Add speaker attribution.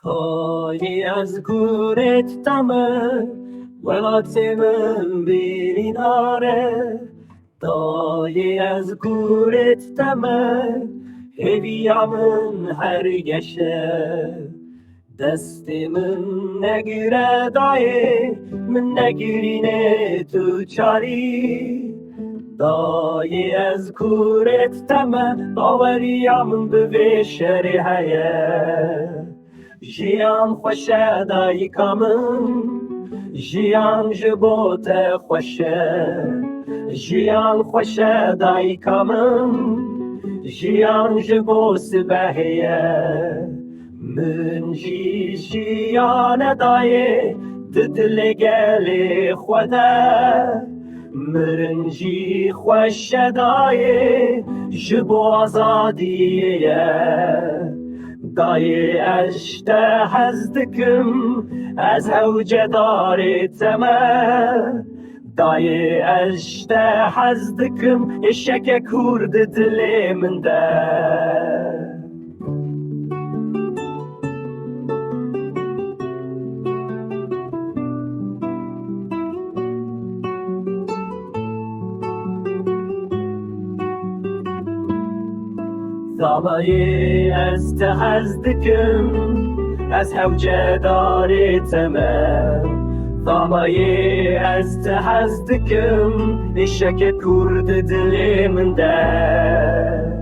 Speaker 1: پایی از گورت دمه ولات من بیری داره دایی از گورت دمه هویا من هرگشه دست من نگیره دایی من نگیرینه تو چاری دایی از گورت دمه باوریم به شری هیه جیان خوشه دایی کامن جیان جبوت خوشه جیان خوشه دایی کامن جیان جبو سبهیه من جیان دایی دل گلی خوده مرنجی خوشه دایی جبو آزادیه دایی اشته هزدکم از هوجه داری تمه دایی اشته هزدکم اشک کرد دلی من ده دایی از تهزدکم از هوجه داری تمه دایی از تهزدکم اشک کرد دلی من ده